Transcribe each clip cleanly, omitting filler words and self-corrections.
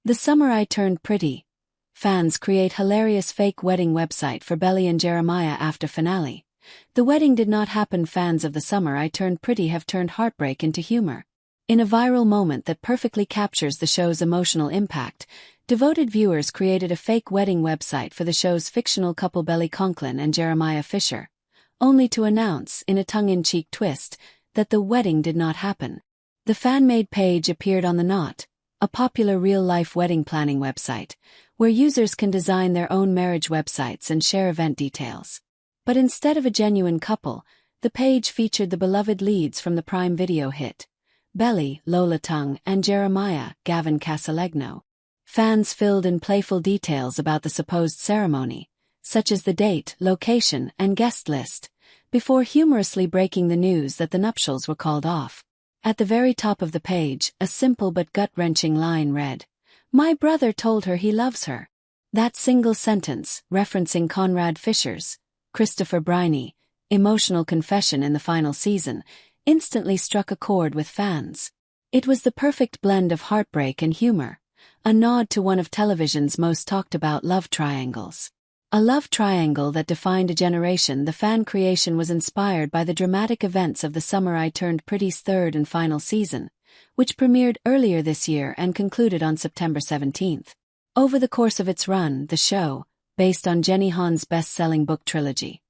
The summer I turned pretty. Fans create hilarious fake wedding website for Belly and Jeremiah after finale. The wedding did not happen. Fans of The Summer I Turned Pretty have turned heartbreak into humor. In a viral moment that perfectly captures the show's emotional impact, devoted viewers created a fake wedding website for the show's fictional couple Belly Conklin and Jeremiah Fisher, only to announce, in a tongue-in-cheek twist, that the wedding did not happen. The fan-made page appeared on The Knot, a popular real-life wedding planning website, where users can design their own marriage websites and share event details. But instead of a genuine couple, the page featured the beloved leads from the Prime Video hit, Belly, Lola Tung, and Jeremiah, Gavin Casalegno. Fans filled in playful details about the supposed ceremony, such as the date, location, and guest list, before humorously breaking the news that the nuptials were called off. At the very top of the page, a simple but gut-wrenching line read, "My brother told her he loves her." That single sentence, referencing Conrad Fisher's, Christopher Briney, emotional confession in the final season, instantly struck a chord with fans. It was the perfect blend of heartbreak and humor, a nod to one of television's most talked-about love triangles. A love triangle that defined a generation. The fan creation was inspired by the dramatic events of The Summer I Turned Pretty's third and final season, which premiered earlier this year and concluded on September 17th. Over the course of its run, the show, based on Jenny Han's best-selling book trilogy,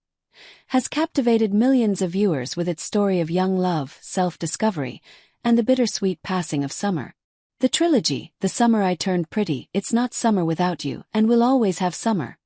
has captivated millions of viewers with its story of young love, self-discovery, and the bittersweet passing of summer. The trilogy, The Summer I Turned Pretty, It's Not Summer Without You, and We'll Always Have Summer,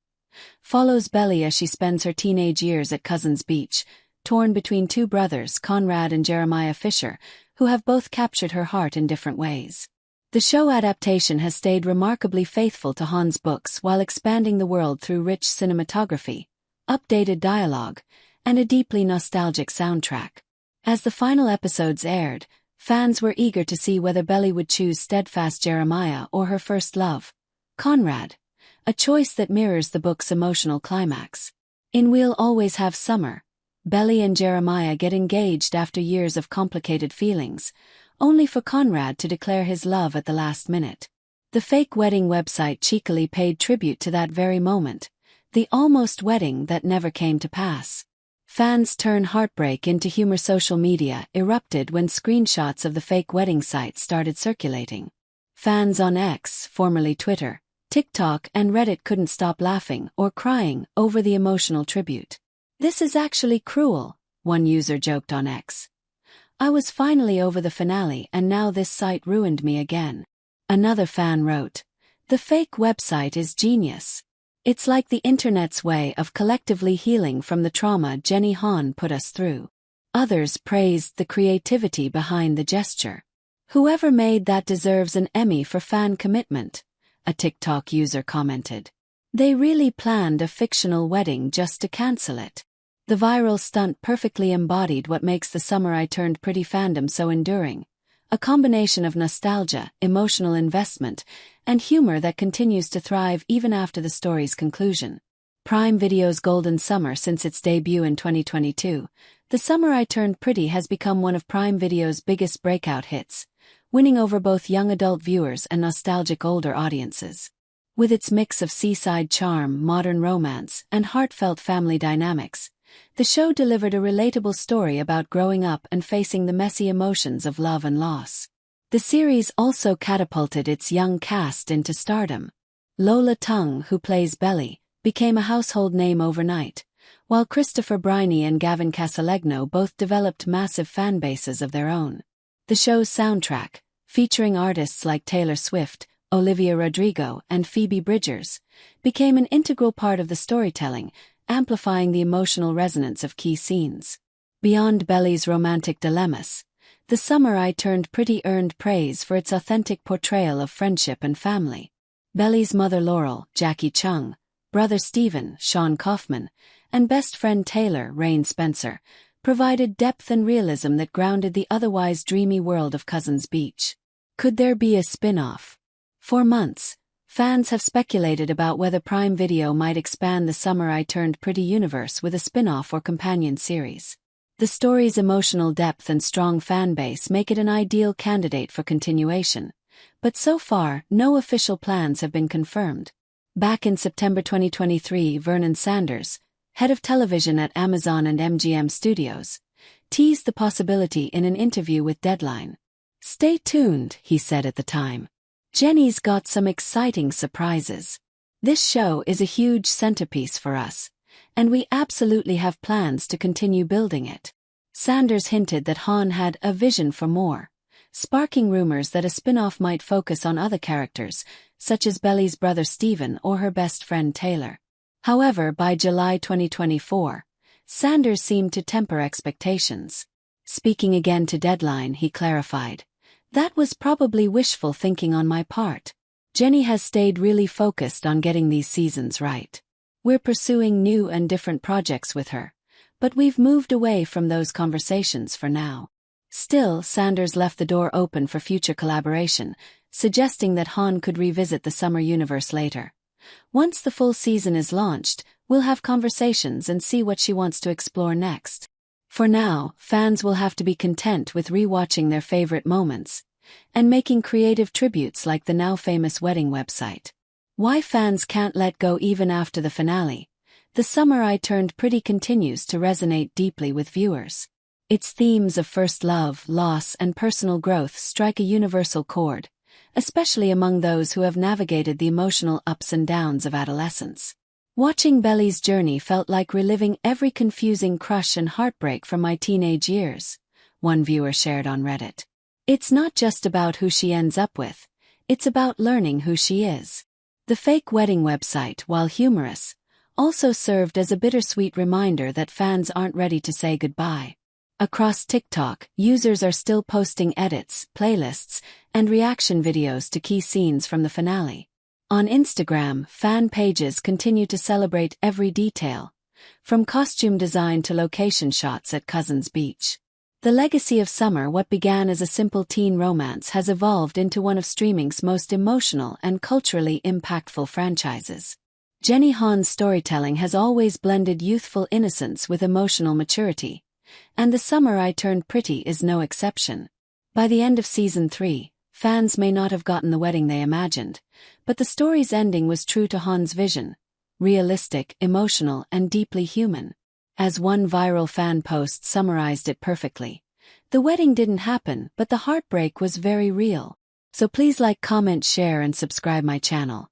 follows Belly as she spends her teenage years at Cousins Beach, torn between two brothers, Conrad and Jeremiah Fisher, who have both captured her heart in different ways. The show adaptation has stayed remarkably faithful to Han's books while expanding the world through rich cinematography, updated dialogue, and a deeply nostalgic soundtrack. As the final episodes aired, fans were eager to see whether Belly would choose steadfast Jeremiah or her first love, Conrad, a choice that mirrors the book's emotional climax. In We'll Always Have Summer, Belly and Jeremiah get engaged after years of complicated feelings, only for Conrad to declare his love at the last minute. The fake wedding website cheekily paid tribute to that very moment, the almost wedding that never came to pass. Fans' turn heartbreak into humor. Social media erupted when screenshots of the fake wedding site started circulating. Fans on X, formerly Twitter, TikTok, and Reddit couldn't stop laughing or crying over the emotional tribute. "This is actually cruel," one user joked on X. "I was finally over the finale and now this site ruined me again." Another fan wrote, "The fake website is genius. It's like the internet's way of collectively healing from the trauma Jenny Han put us through." Others praised the creativity behind the gesture. "Whoever made that deserves an Emmy for fan commitment," a TikTok user commented. "They really planned a fictional wedding just to cancel it." The viral stunt perfectly embodied what makes The Summer I Turned Pretty fandom so enduring, a combination of nostalgia, emotional investment, and humor that continues to thrive even after the story's conclusion. Prime Video's golden summer. Since its debut in 2022, The Summer I Turned Pretty has become one of Prime Video's biggest breakout hits, winning over both young adult viewers and nostalgic older audiences. With its mix of seaside charm, modern romance, and heartfelt family dynamics, the show delivered a relatable story about growing up and facing the messy emotions of love and loss. The series also catapulted its young cast into stardom. Lola Tung, who plays Belly, became a household name overnight, while Christopher Briney and Gavin Casalegno both developed massive fan bases of their own. The show's soundtrack, featuring artists like Taylor Swift, Olivia Rodrigo, and Phoebe Bridgers, became an integral part of the storytelling, amplifying the emotional resonance of key scenes. Beyond Belly's romantic dilemmas, The Summer I Turned Pretty earned praise for its authentic portrayal of friendship and family. Belly's mother Laurel, Jackie Chung, brother Stephen, Sean Kaufman, and best friend Taylor, Rain Spencer, provided depth and realism that grounded the otherwise dreamy world of Cousins Beach. Could there be a spin-off? For months, fans have speculated about whether Prime Video might expand The Summer I Turned Pretty universe with a spin-off or companion series. The story's emotional depth and strong fan base make it an ideal candidate for continuation, but so far, no official plans have been confirmed. Back in September 2023, Vernon Sanders, head of television at Amazon and MGM Studios, teased the possibility in an interview with Deadline. "Stay tuned," he said at the time. "Jenny's got some exciting surprises. This show is a huge centerpiece for us, and we absolutely have plans to continue building it." Sanders hinted that Han had a vision for more, sparking rumors that a spin-off might focus on other characters, such as Belly's brother Stephen or her best friend Taylor. However, by July 2024, Sanders seemed to temper expectations. Speaking again to Deadline, he clarified, "That was probably wishful thinking on my part. Jenny has stayed really focused on getting these seasons right. We're pursuing new and different projects with her, but we've moved away from those conversations for now." Still, Sanders left the door open for future collaboration, suggesting that Han could revisit the summer universe later. "Once the full season is launched, we'll have conversations and see what she wants to explore next. For now, fans will have to be content with rewatching their favorite moments and making creative tributes like the now-famous wedding website." Why fans can't let go even after the finale. The Summer I Turned Pretty continues to resonate deeply with viewers. Its themes of first love, loss, and personal growth strike a universal chord, especially among those who have navigated the emotional ups and downs of adolescence. "Watching Belly's journey felt like reliving every confusing crush and heartbreak from my teenage years," one viewer shared on Reddit. "It's not just about who she ends up with, it's about learning who she is." The fake wedding website, while humorous, also served as a bittersweet reminder that fans aren't ready to say goodbye. Across TikTok, users are still posting edits, playlists, and reaction videos to key scenes from the finale. On Instagram, fan pages continue to celebrate every detail, from costume design to location shots at Cousins Beach. The legacy of Summer, what began as a simple teen romance, has evolved into one of streaming's most emotional and culturally impactful franchises. Jenny Han's storytelling has always blended youthful innocence with emotional maturity, and The Summer I Turned Pretty is no exception. By the end of Season 3, fans may not have gotten the wedding they imagined, but the story's ending was true to Han's vision: realistic, emotional, and deeply human. As one viral fan post summarized it perfectly, "The wedding didn't happen, but the heartbreak was very real." So please like, comment, share, and subscribe my channel.